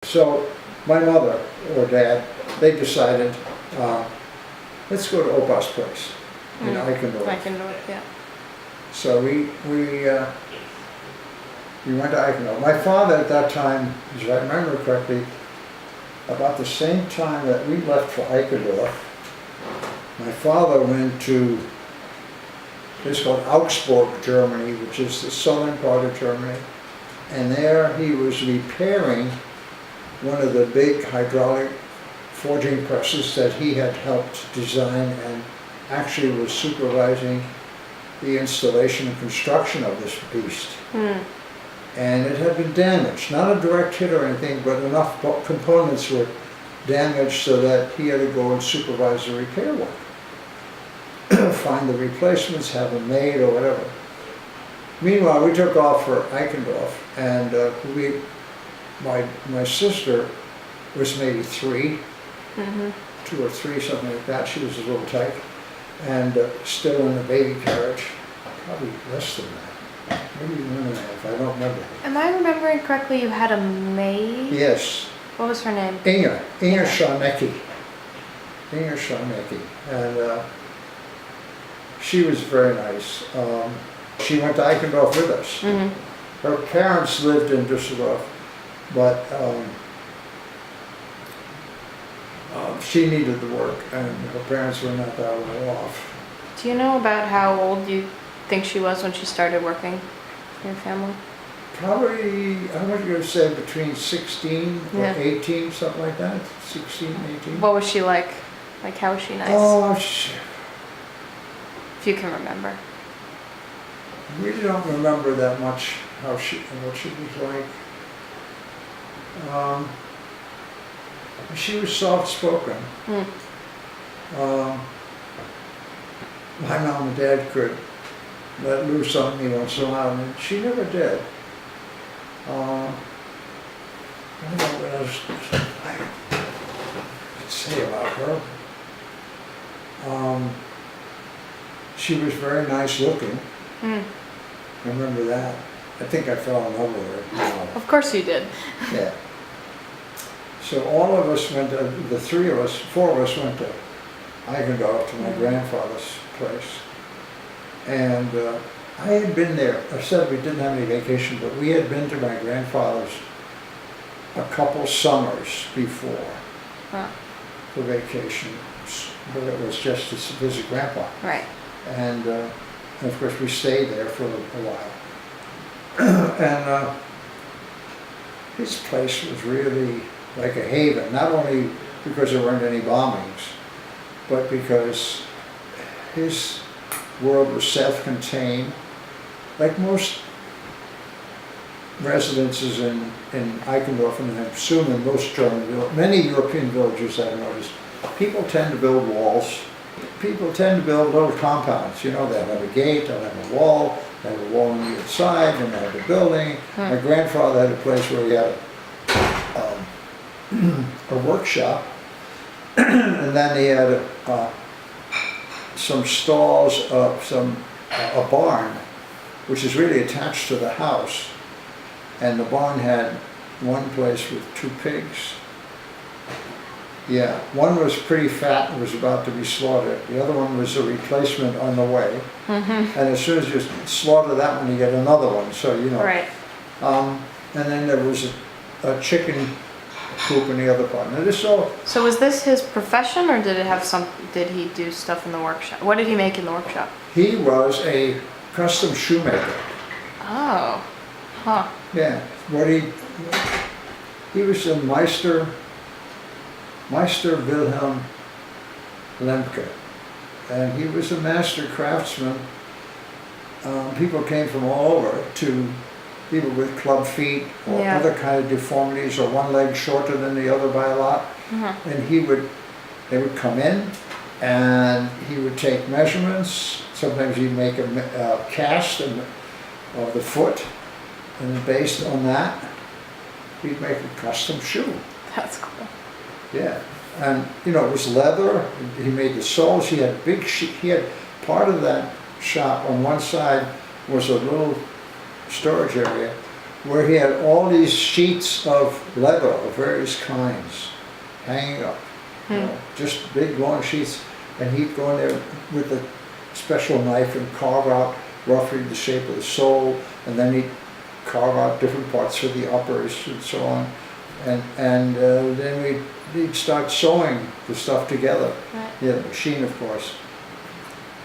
So my mother or dad, they decided, let's go to Opa's place in Ichendorf. Ichendorf, yeah. So we went to Ichendorf. My father at that time, as I remember correctly, about the same time that we left for Ichendorf, my father went to, it's called Augsburg, Germany, which is the southern part of Germany. And there he was repairing one of the big hydraulic forging presses that he had helped design, and actually was supervising the installation and construction of this beast. And it had been damaged, not a direct hit or anything, but enough components were damaged so that he had to go and supervise the repair work. Find the replacements, have them made or whatever. Meanwhile, we took off for Ichendorf, and my sister was maybe 3, 2 or 3, something like that. She was a little tight, and still in the baby carriage, probably less than that, maybe 1.5, I don't remember. Am I remembering correctly, you had a maid? Yes. What was her name? Inge Scharnecki. Inge Scharnecki. And she was very nice. She went to Eichendorf with us. Her parents lived in Düsseldorf, but she needed the work, and her parents were not that well off. Do you know about how old you think she was when she started working for your family? Probably, I was going to say between 16 or Yeah. 18, something like that. 16, 18. What was she like? Like, how was she nice? Oh, If you can remember. really don't remember that much what she was like. She was soft-spoken. My mom and dad could let loose on me once in a while, and she never did. I don't know what else I could say about her. She was very nice looking. I remember that. I think I fell in love with her. Of course you did. Yeah. So all of us went to, the 4 of us went to Ichendorf, to my grandfather's place. And I had been there. I said we didn't have any vacation, but we had been to my grandfather's a couple summers before for vacation. But it was just to visit Grandpa. Right. And of course we stayed there for a while. And his place was really like a haven, not only because there weren't any bombings, but because his world was self-contained. Like most residences in Eichendorf, and I assume in most German, many European villages I've noticed, people tend to build walls. People tend to build little compounds. You know, they'll have a gate, they'll have a wall, they have a wall on the inside, and they have the building. My grandfather had a place where he had a workshop, and then he had some stalls, a barn, which is really attached to the house. And the barn had one place with 2 pigs. Yeah, one was pretty fat and was about to be slaughtered. The other one was a replacement on the way. And as soon as you slaughter that one, you get another one. So, you know. Right. And then there was a chicken coop in the other part. Now this all. So was this his profession, or did he do stuff in the workshop? What did he make in the workshop? He was a custom shoemaker. Oh. Huh. Yeah. He was a Meister Wilhelm Lemke, and he was a master craftsman. People came from all over, to people with club feet or other kind of deformities, or one leg shorter than the other by a lot. And they would come in, and he would take measurements. Sometimes he'd make a cast of the foot, and then based on that, he'd make a custom shoe. That's cool. Yeah, and you know, it was leather. He made the soles. He had he had part of that shop on one side was a little storage area where he had all these sheets of leather of various kinds hanging up, you know, just big long sheets, and he'd go in there with a special knife and carve out roughly the shape of the sole, and then he'd carve out different parts for the uppers and so on, and then he'd start sewing the stuff together. Right. Yeah, the machine, of course.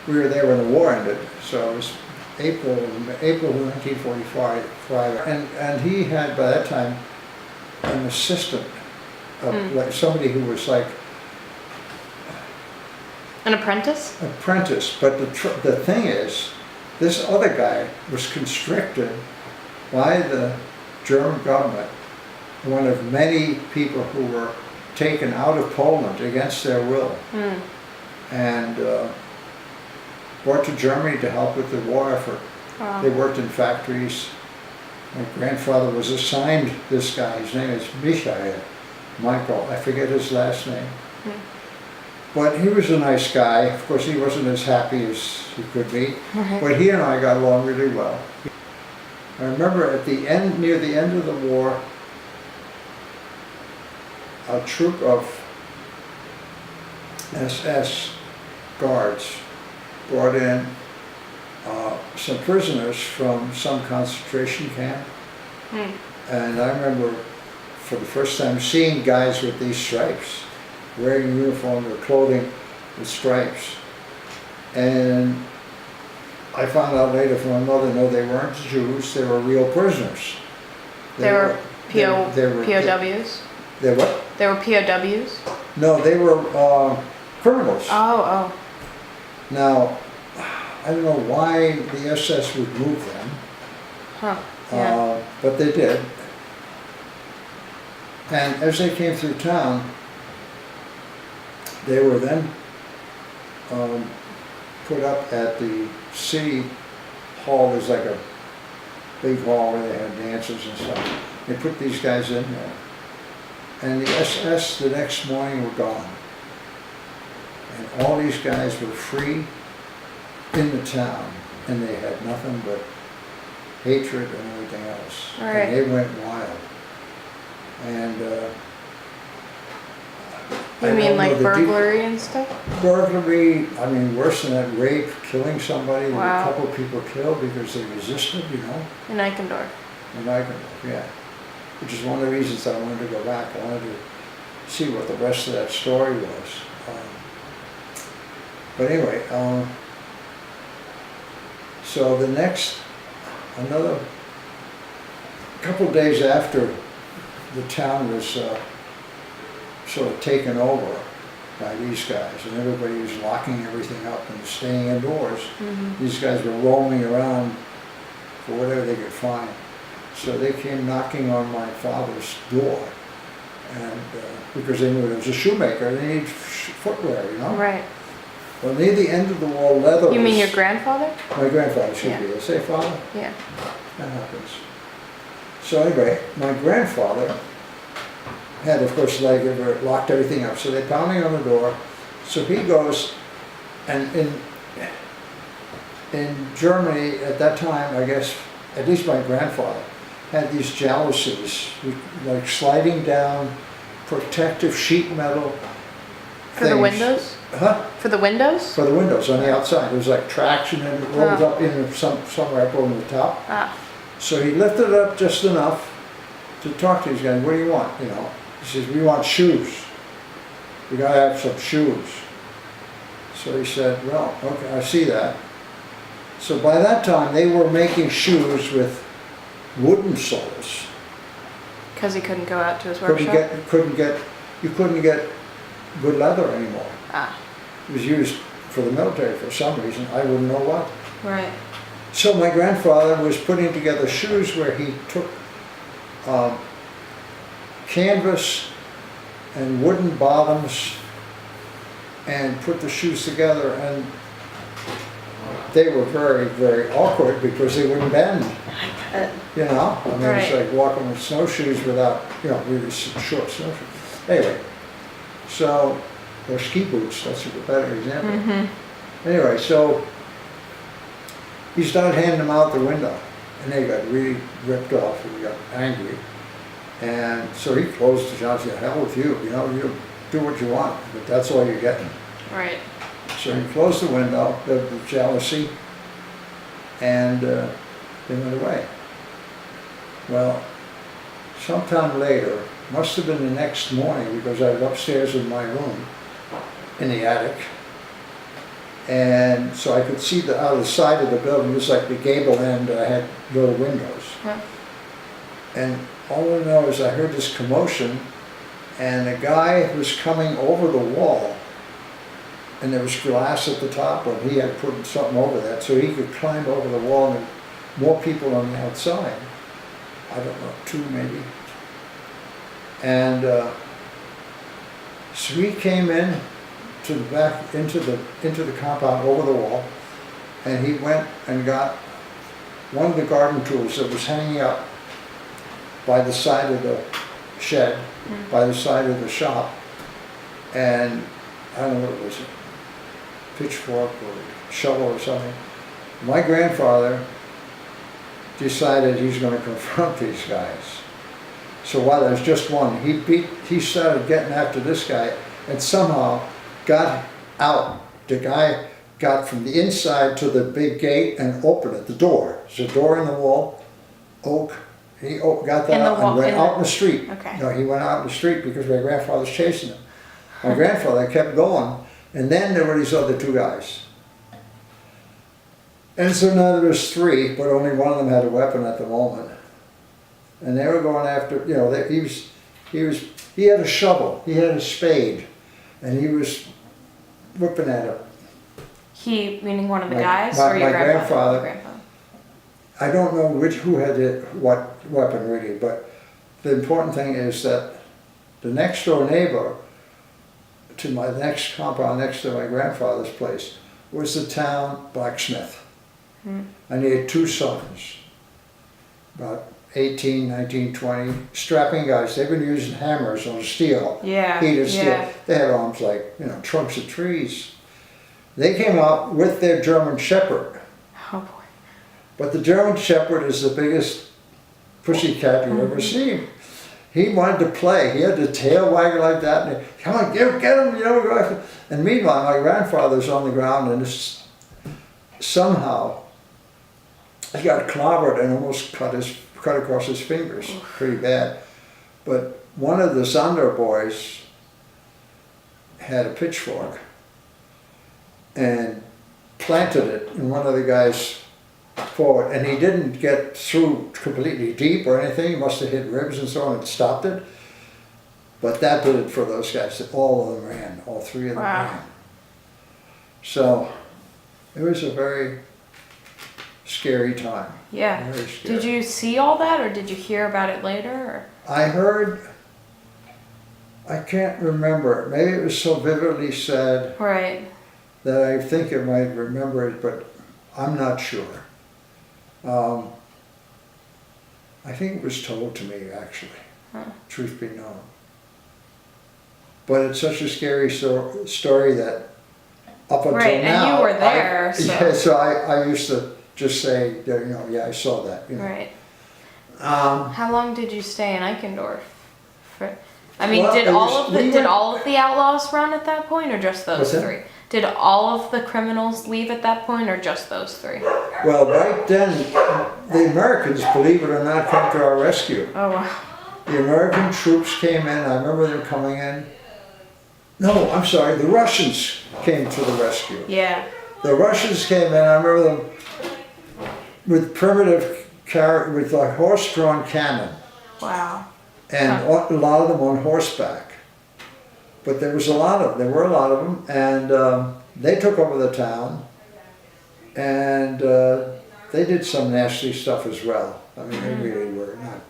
We were there when the war ended, so it was April 1945, and he had by that time an assistant, like somebody who was like An apprentice? apprentice. But the thing is, this other guy was constricted by the German government, one of many people who were taken out of Poland against their will, and brought to Germany to help with the war effort. Wow. They worked in factories. My grandfather was assigned this guy. His name is Michael. I forget his last name. But he was a nice guy. Of course, he wasn't as happy as he could be. Right. But he and I got along really well. I remember at the end, near the end of the war, a troop of SS guards brought in some prisoners from some concentration camp. And I remember for the first time seeing guys with these stripes, wearing uniform or clothing with stripes. And I found out later from my mother, no, they weren't Jews, they were real prisoners. They were they were- POWs? They what? They were POWs? No, they were criminals. Oh, Now, I don't know why the SS would move them, Huh. Yeah. but they did. And as they came through town, they were then put up at the city hall. There's like a big hall where they had dances and stuff. They put these guys in there. And the SS the next morning were gone. And all these guys were free in the town, and they had nothing but hatred and everything else. Right. And they went wild. And You I mean don't know like the burglary and stuff? burglary, I mean, worse than that, rape, killing somebody. There were Wow. a couple of people killed because they resisted, you know, In Ichendorf. in Ichendorf, yeah. Which is one of the reasons I wanted to go back. I wanted to see what the rest of that story was. But anyway, so the next, another couple of days after the town was sort of taken over by these guys, and everybody was locking everything up and staying indoors. These guys were roaming around for whatever they could find. So they came knocking on my father's door, and because they knew it was a shoemaker, they needed footwear, you know. Right. Well, near the end of the wall, leather. You mean was- your grandfather? My grandfather should Yeah. be. I say father. Yeah. That happens. So anyway, my grandfather had, of course, locked everything up. So they're pounding on the door. So he goes, and in Germany at that time, I guess, at least my grandfather had these jalousies, like sliding down protective sheet metal For the things. windows? Huh? For the windows? For the windows on the outside. It was like traction, and it rolled Oh. up in somewhere up over the top. Ah. So he lifted it up just enough to talk to these guys. What do you want? You know, he says, we want shoes. We gotta have some shoes. So he said, well, okay, I see that. So by that time, they were making shoes with wooden soles. Because he couldn't go out to his You workshop? couldn't get good leather anymore. Ah. It was used for the military for some reason. I wouldn't know what. Right. So my grandfather was putting together shoes where he took canvas and wooden bottoms and put the shoes together, and they were very, very awkward because they wouldn't bend, you know? I mean, it's Right. like walking with snowshoes without, you know, really short snowshoes. Anyway, so, or ski boots, that's a better example. Anyway, so he started handing them out the window, and they got really ripped off and got angry. And so he closed the shop and said, hell with you, you do what you want, but that's all you're getting. Right. So he closed the window, the jealousy, and they went away. Well, sometime later, must have been the next morning, because I was upstairs in my room, in the attic, and so I could see the other side of the building. It was like the gable end. I had little windows. Yeah. And all I know is I heard this commotion, and a guy was coming over the wall, and there was glass at the top, and he had put something over that so he could climb over the wall, and more people on the outside. I don't know, 2 maybe. And so he came in to the back, into the compound over the wall, and he went and got one of the garden tools that was hanging up by the side of the shed, by the side of the shop, and I don't know what it was, a pitchfork or shovel or something. My grandfather decided he's going to confront these guys. So while there's just one, he started getting after this guy, and somehow got out. The guy got from the inside to the big gate and opened it, the door. There's a door in the wall, oak. He got that out and went out in the street. Okay. No, he went out in the street because my grandfather's chasing him. My grandfather kept going, and then there were these other 2 guys. And so now there was 3, but only one of them had a weapon at the moment. And they were going after, he had a shovel, he had a spade, and he was whipping at him. He, meaning one of the My- guys, my- or your my grandfather? grandfather. I don't know who had what weapon really, but the important thing is that the next door neighbor to my next compound next to my grandfather's place was the town blacksmith. And he had 2 sons, about 18, 19, 20, strapping guys. They've been using hammers on steel, heated steel. Yeah. They had arms like, trunks of trees. They came out with their German Shepherd. Oh boy. But the German Shepherd is the biggest pussycat you've ever seen. He wanted to play. He had the tail wagging like that. And he, come on, get him, And meanwhile, my grandfather's on the ground, and somehow he got clobbered and almost cut across his fingers, pretty bad. But one of the Zander boys had a pitchfork and planted it in one of the guys forward, and he didn't get through completely deep or anything. He must have hit ribs and so on and stopped it. But that did it for those guys. All of them ran, all 3 of them ran. So it was a very scary time. Yeah. Very scary. Did you see all that, or did you hear about it later? Or? I heard, I can't remember. Maybe it was so vividly said Right. that I think I might remember it, but I'm not sure. I think it was told to me, actually, truth be known. But it's such a scary story that up until Right, now... and you were there, so... Yeah, so I used to just say, yeah, I saw that. Right. How long did you stay in Ichendorf? Well, did we all of the outlaws run at that point, or just those What's that? 3? Did all of the criminals leave at that point, or just those 3? Well, right then, the Americans, believe it or not, came to our rescue. Oh wow. The American troops came in. I remember them coming in. No, I'm sorry, the Russians came to the rescue. Yeah. The Russians came in. I remember them with primitive with a horse-drawn cannon. Wow. And a lot of them on horseback. But there were a lot of them, and they took over the town, and they did some nasty stuff as well. I mean, they really were not.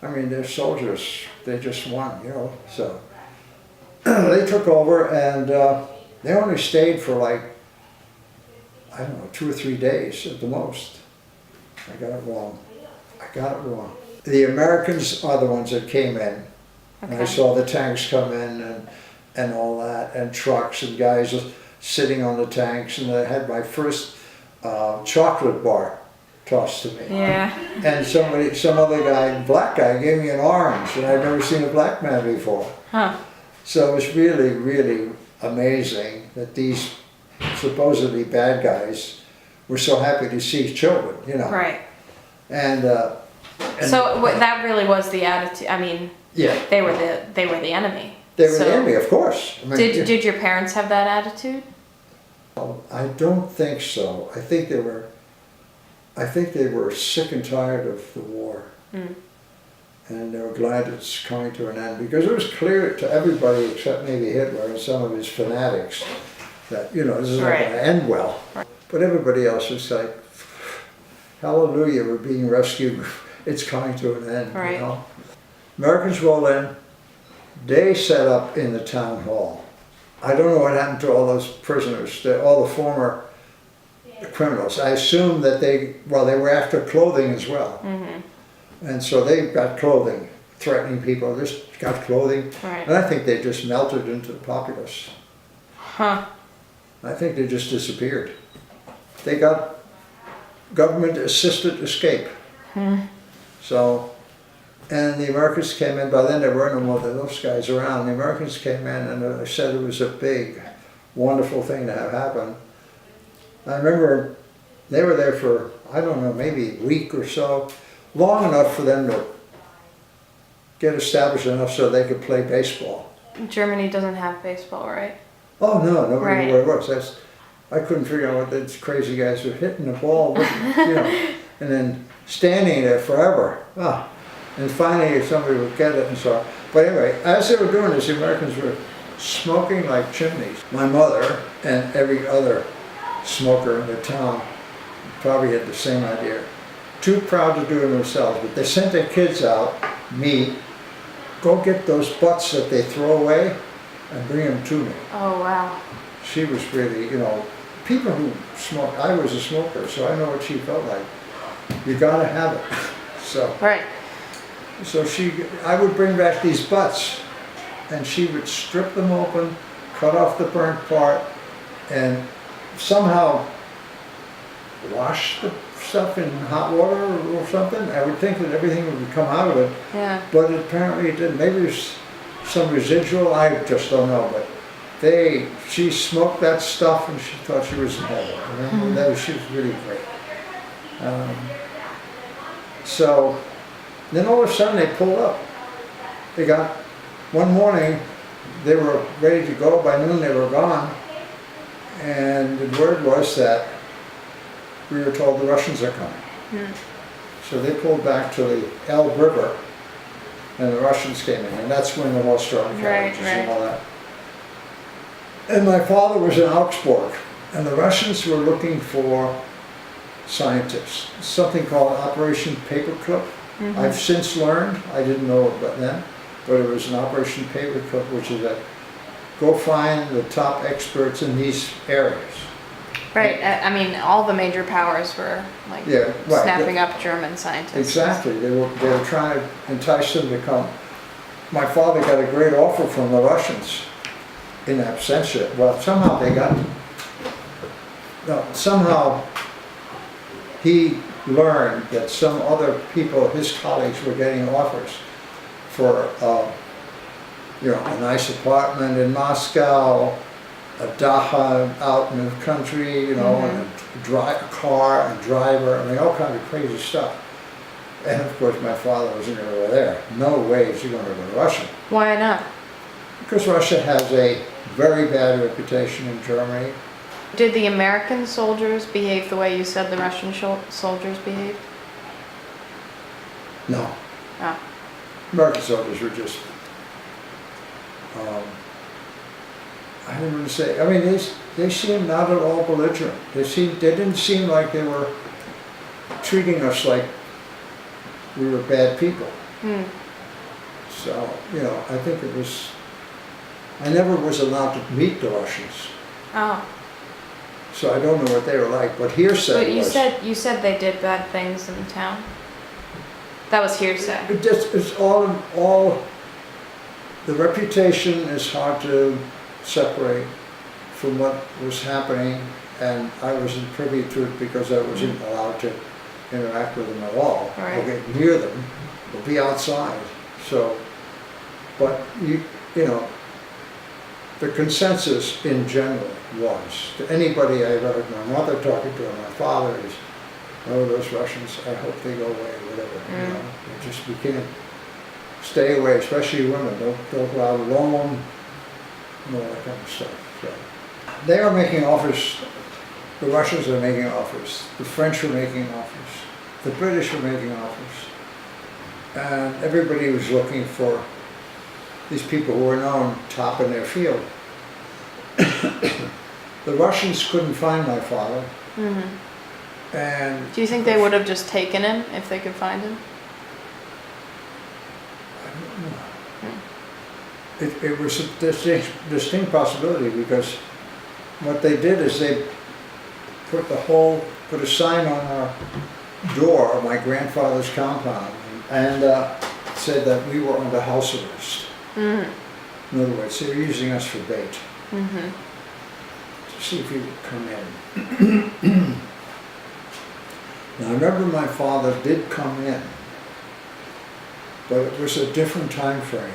I mean, they're soldiers. They just won, so. They took over, and they only stayed for like, I don't know, 2 or 3 days at the most. I got it wrong. The Americans are the ones that came in. And I saw the tanks come in and all that, and trucks and guys sitting on the tanks, and I had my first chocolate bar tossed to me. Yeah. And some other guy, black guy, gave me an orange, and I'd never seen a black man before. Huh. So it was really, really amazing that these supposedly bad guys were so happy to see children, you know. Right. And So that really was the attitude. I mean, yeah, they were the enemy. they were So the enemy, of course. I mean, Did your parents have that attitude? I don't think so. I think they were sick and tired of the war. Mm. And they were glad it's coming to an end, because it was clear to everybody except maybe Hitler and some of his fanatics that, you know, this is not Right. going to end well. Right. But everybody else was like, hallelujah, we're being rescued, it's coming to an end, Right. you know. Americans roll in, they set up in the town hall. I don't know what happened to all those prisoners, all the former criminals. I assume that they were after clothing as well. Mm-hmm. And so they got clothing, threatening people, just got clothing. Right. And I think they just melted into the populace. Huh. I think they just disappeared. They got government assisted escape. Hmm. So, and the Americans came in, by then there were no more of those guys around. The Americans came in and said it was a big, wonderful thing to have happen. I remember they were there for, I don't know, maybe a week or so. Long enough for them to get established enough so they could play baseball. Germany doesn't have baseball, right? Oh no, nobody Right. knew what it was. I couldn't figure out what these crazy guys were hitting the ball with, you know, and then standing there forever. Ah, and finally somebody would get it and so. But anyway, as they were doing this, the Americans were smoking like chimneys. My mother and every other smoker in the town probably had the same idea. Too proud to do it themselves, but they sent their kids out, me, go get those butts that they throw away and bring them to me. Oh wow. She was really, you know, people who smoke, I was a smoker, so I know what she felt like. You gotta have it. So Right. I would bring back these butts, and she would strip them open, cut off the burnt part, and somehow wash the stuff in hot water or something. I would think that everything would come out of it, Yeah. but apparently it didn't. Maybe there's some residual, I just don't know, but she smoked that stuff and she thought she was in heaven. She was really great. So then all of a sudden they pulled up. They got, one morning they were ready to go, by noon they were gone, and the word was that we were told the Russians are coming. Hmm. So they pulled back to the Elbe River, and the Russians came in, and that's when the horse-drawn carriages Right. and all that. And my father was in Augsburg, and the Russians were looking for scientists, something called Operation Paperclip. Mhm. I've since learned, I didn't know it then, but it was an Operation Paperclip, which is go find the top experts in these areas. Right. I mean, all the major powers were like Yeah, right. snapping up German scientists. Exactly, they were trying to entice them to come. My father got a great offer from the Russians in absentia. Well, somehow somehow he learned that some other people, his colleagues, were getting offers for a nice apartment in Moscow, a Dacha out in the country, you know, and a car, and driver, I mean, all kinds of crazy stuff. And of course, my father wasn't going to go there. No way is he going to go to Russia. Why not? Because Russia has a very bad reputation in Germany. Did the American soldiers behave the way you said the Russian soldiers behaved? No. Oh. American soldiers were just, I don't want to say, I mean, they seemed not at all belligerent. They didn't seem like they were treating us like we were bad people. Hmm. So, you know, I think I never was allowed to meet the Russians. Oh. So I don't know what they were like, but hearsay But was. you said they did bad things in town. That was hearsay. It's all, the reputation is hard to separate from what was happening, and I wasn't privy to it because I wasn't allowed to interact with them at all, or Right. get near them, or be outside. So, but you know, the consensus in general was, to anybody I ever heard my mother talking to, or my father, is, oh, those Russians, I hope they go away, whatever, you know. It just, we can't stay away, especially women, don't go out alone, and all that kind of stuff. So, they are making offers, the Russians are making offers, the French are making offers, the British are making offers, and everybody was looking for these people who were known top in their field. The Russians couldn't find my father, and Do you think they would have just taken him if they could find him? I don't know. It was a distinct possibility, because what they did is they put a sign on our door of my grandfather's compound, and said that we were under house arrest. In other words, they were using us for bait, to see if he would come in. Now, I remember my father did come in, but it was a different time frame.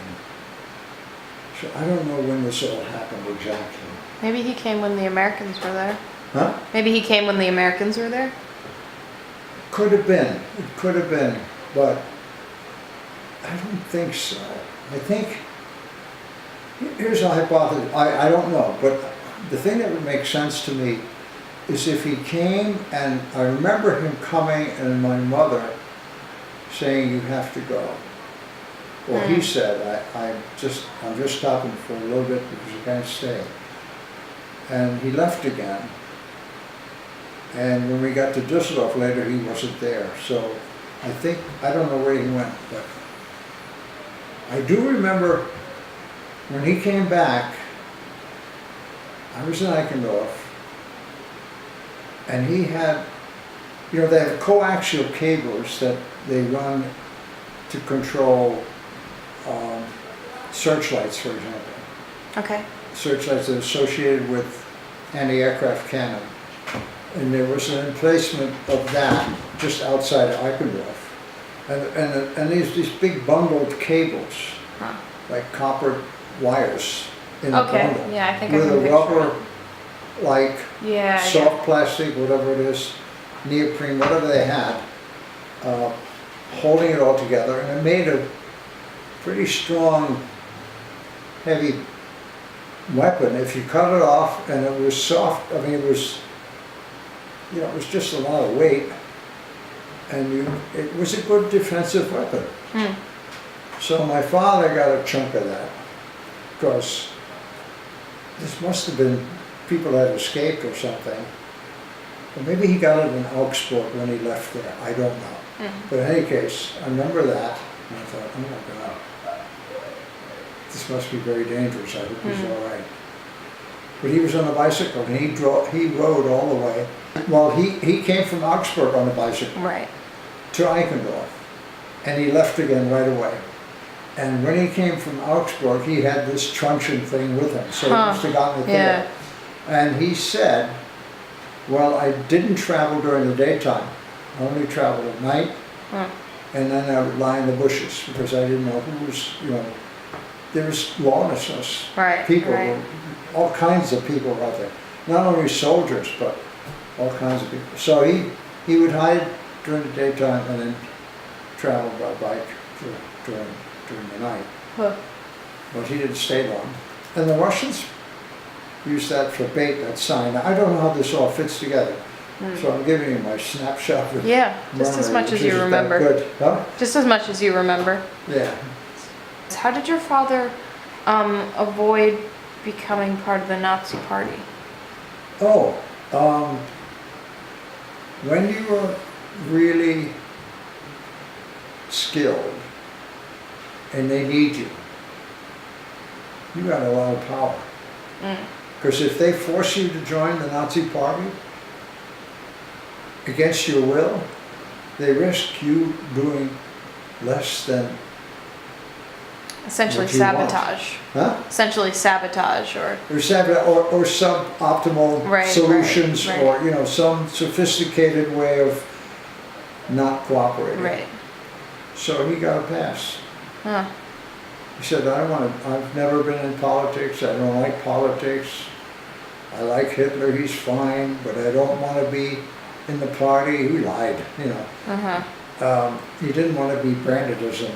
So I don't know when this all happened exactly. Maybe he came when the Americans were there. Huh? Maybe he came when the Americans were there? Could have been, it could have been, but I don't think so. I think, here's a hypothesis, I don't know, but the thing that would make sense to me is if he came, and I remember him coming and my mother saying, you have to go. Or he said, I'm just stopping for a little bit because you can't stay. And he left again. And when we got to Düsseldorf later, he wasn't there. So I don't know where he went, but I do remember when he came back, I was in Ichendorf, and he had, you know, they have coaxial cables that they run to control searchlights, for example. Okay. Searchlights that are associated with anti-aircraft cannon. And there was an emplacement of that just outside of Ichendorf. And these big bundled cables, like copper wires in a Okay, bundle. yeah, I think I with can a picture rubber, like Yeah. soft plastic, whatever it is, neoprene, whatever they had, holding it all together, and it made a pretty strong, heavy weapon. If you cut it off, and it was soft, I mean, it was, you know, it was just a lot of weight, and it was a good defensive weapon. So my father got a chunk of that, because this must have been people that escaped or something. Or maybe he got it in Augsburg when he left there, I don't know. But in any case, I remember that, and I thought, oh my God, this must be very dangerous, I hope he's all right. But he was on a bicycle, and he rode all the way. Well, he came from Augsburg on a bicycle Right. to Eichendorf, and he left again right away. And when he came from Augsburg, he had this truncheon thing with him, so he must have gotten it there. And he said, well, I didn't travel during the daytime, I only traveled at night, and then I would lie in the bushes, because I didn't know who was, you know, there was lawlessness. Right. People, Right. all kinds of people out there, not only soldiers, but all kinds of people. So he would hide during the daytime and then travel by bike during the night. But he didn't stay long. And the Russians used that for bait, that sign. I don't know how this all fits together. So I'm giving you my snapshot of Yeah, just as memory, much which as you isn't that remember. good. Huh? Just as much as you remember. Yeah. How did your father avoid becoming part of the Nazi party? Oh, when you were really skilled and they need you, you got a lot of power. Because if they force you to join the Nazi party against your will, they risk you doing less than Essentially what you want. sabotage. Huh? Essentially sabotage, or Or suboptimal Right, solutions, right. or you know, some sophisticated way of not cooperating. Right. So he got a pass. Huh. He said, I've never been in politics, I don't like politics. I like Hitler, he's fine, but I don't want to be in the party. He lied, you know. Uh-huh. He didn't want to be branded as an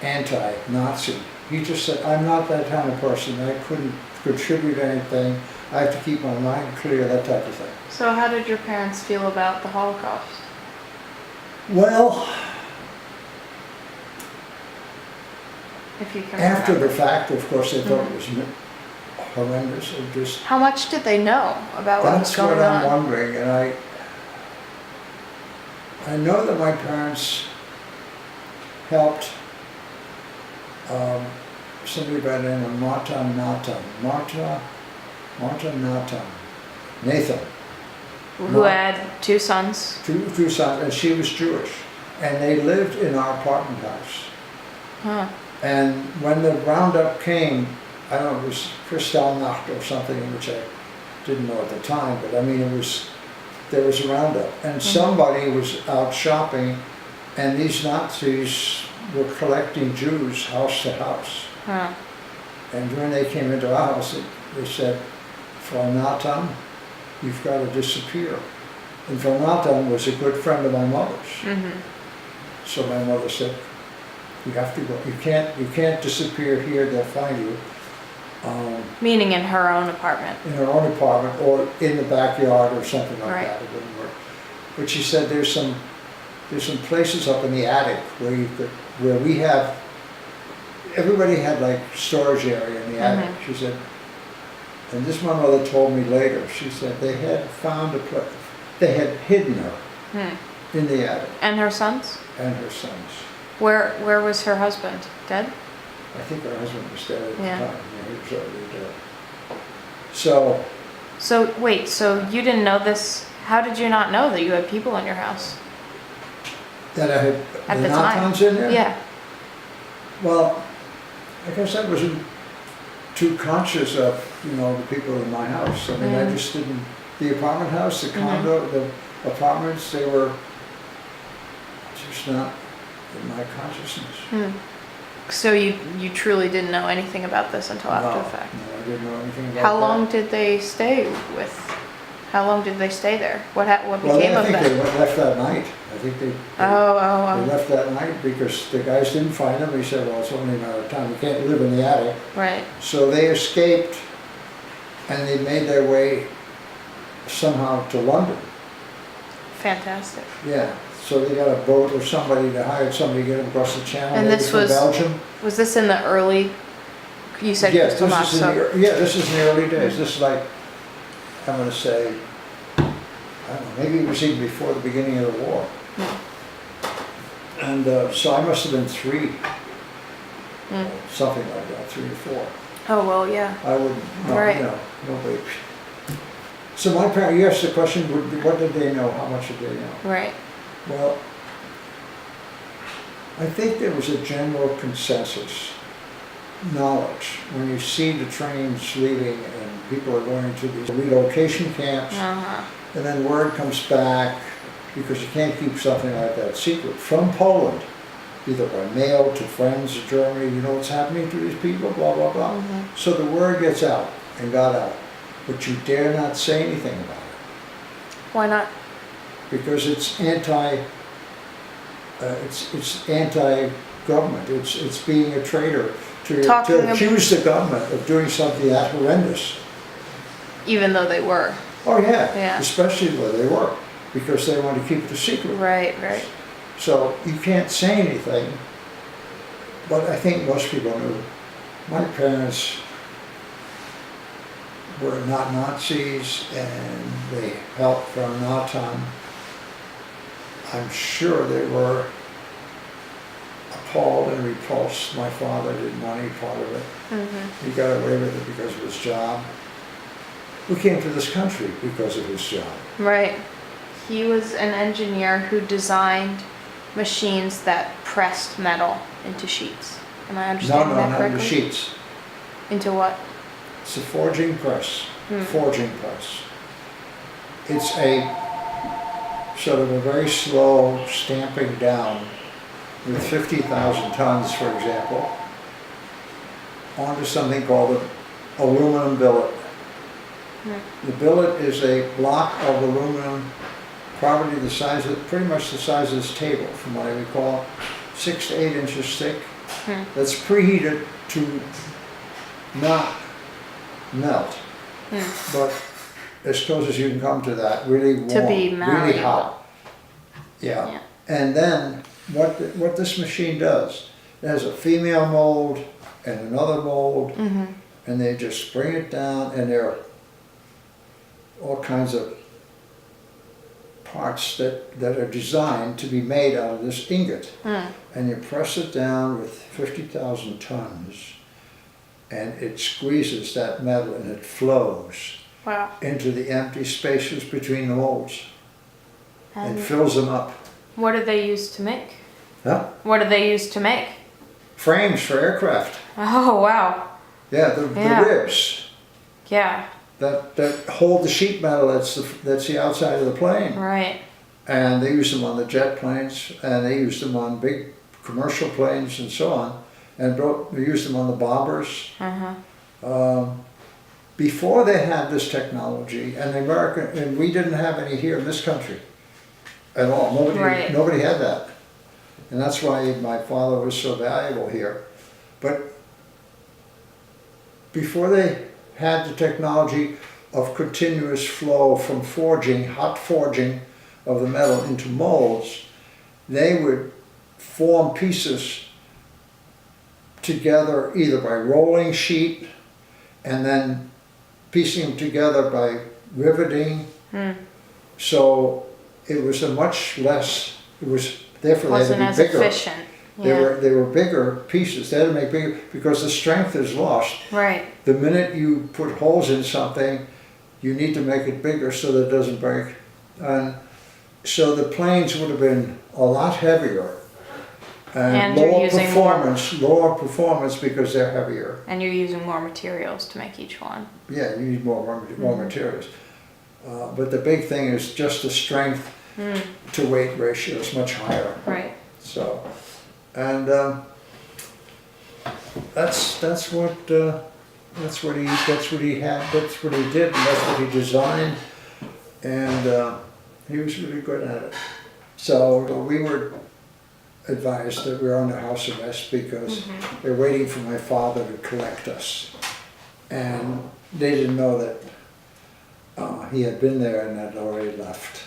anti-Nazi. He just said, I'm not that kind of person, I couldn't contribute anything, I have to keep my mind clear, that type of thing. So how did your parents feel about the Holocaust? Well, If you can after remember. the fact, of course, they thought it was horrendous. It just, How much did they know about what was that's what going I'm on? wondering, and I know that my parents helped somebody by the name of Nathan, Who had two sons? two sons, and she was Jewish, and they lived in our apartment house. Huh. And when the roundup came, I don't know, it was Kristallnacht or something, which I didn't know at the time, but I mean, there was a roundup, and somebody was out shopping, and these Nazis were collecting Jews house to house. Huh. And when they came into our house, they said, Frau Nathan, you've got to disappear. And Frau Nathan was a good friend of my mother's. Mm-hmm. So my mother said, you have to go, you can't disappear here, they'll find you. Meaning in her own apartment. In her own apartment or in the backyard or something like Right. that, it wouldn't work. But she said there's some places up in the attic where we have, everybody had like storage area in the attic. She said, and this my mother told me later, she said they had found a place, they had hidden her in the attic And her sons? and her sons. Where was her husband? Dead? I think her husband was dead at the Yeah. time, yeah, he was already dead. So, So wait, so you didn't know this? How did you not know that you had people in your house that I had at the the time? Nathans in there? Yeah. Well, I guess I wasn't too conscious of, the people in my house. I mean, I just didn't, the apartment house, the condo, the apartments, they were just not in my consciousness. So you truly didn't know anything about this until after the fact? No, I didn't know anything about that. How long did they stay with? How long did they stay there? What became I of think them? they left that night. I think they Oh. left that night because the guys didn't find them. He said, well, it's only a matter of time. You can't live in the attic. Right. So they escaped and they made their way somehow to London. Fantastic. Yeah. So they got a boat or somebody, they hired somebody to get them across the channel. And maybe this from was- Belgium. Was this in the early? You said Yes, Kristallnacht, this is so this is in the early days. This is like, I'm going to say, I don't know, maybe it was even before the beginning of the war. And so I must have been 3, something like that, 3 or 4. Oh well, yeah. I wouldn't, Right. nobody. So my parents, you asked the question, what did they know? How much did they know? Right. Well, I think there was a general consensus knowledge when you see the trains leaving and people are going to these relocation camps, and then word comes back, because you can't keep something like that secret, from Poland, either by mail to friends in Germany, you know what's happening to these people, blah, blah, blah. So the word gets out and got out, but you dare not say anything about it, Why not? because it's anti-government, it's being a traitor to accuse the government of doing something that horrendous. Even though they were. Oh yeah, Yeah. especially where they were, because they want to keep it a secret. Right. So you can't say anything, but I think most people knew. My parents were not Nazis and they helped from Natan. I'm sure they were appalled and repulsed. My father didn't want any part of it. He got away with it because of his job. We came to this country because of his job. Right. He was an engineer who designed machines that pressed metal into sheets. Am I understanding that Not correctly? into sheets. Into what? It's a forging press. Forging press. It's a So they were very slow stamping down with 50,000 tons, for example, onto something called an aluminum billet. The billet is a block of aluminum, probably the size of, pretty much the size of this table, from what I recall, 6 to 8 inches thick. That's preheated to not melt, but as close as you can come to that, really warm, To be really malleable. hot. Yeah. Yeah. And then what this machine does, it has a female mold and another mold, and they just bring it down, and there are all kinds of parts that are designed to be made out of this ingot. And you press it down with 50,000 tons, and it squeezes that metal and it flows Wow. into the empty spaces between the molds. And It fills them up. what do they use to make? Huh? What do they use to make? Frames for aircraft. Oh, wow. Yeah, the Yeah. ribs Yeah, that hold the sheet metal that's the outside of the plane. right. And they use them on the jet planes, and they use them on big commercial planes and so on. And they use them on the bombers. Before they had this technology, and we didn't have any here in this country at all. Right. Nobody had that. And that's why my father was so valuable here. But before they had the technology of continuous flow from forging, hot forging of the metal into molds, they would form pieces together either by rolling sheet and then piecing them together by riveting. So it was a much less, therefore they Wasn't had as to be bigger. efficient. Yeah. They were bigger pieces. They had to make bigger because the strength is lost. Right. The minute you put holes in something, you need to make it bigger so that it doesn't break. And so the planes would have been a lot heavier and you're lower using lower performance because they're heavier. And you're using more materials to make each one. Yeah, you need more materials. But the big thing is just the strength to weight ratio is much higher. Right. So, and that's what he did, and that's what he designed, and he was really good at it. So we were advised that we were under house arrest because they're waiting for my father to collect us, and they didn't know that he had been there and had already left.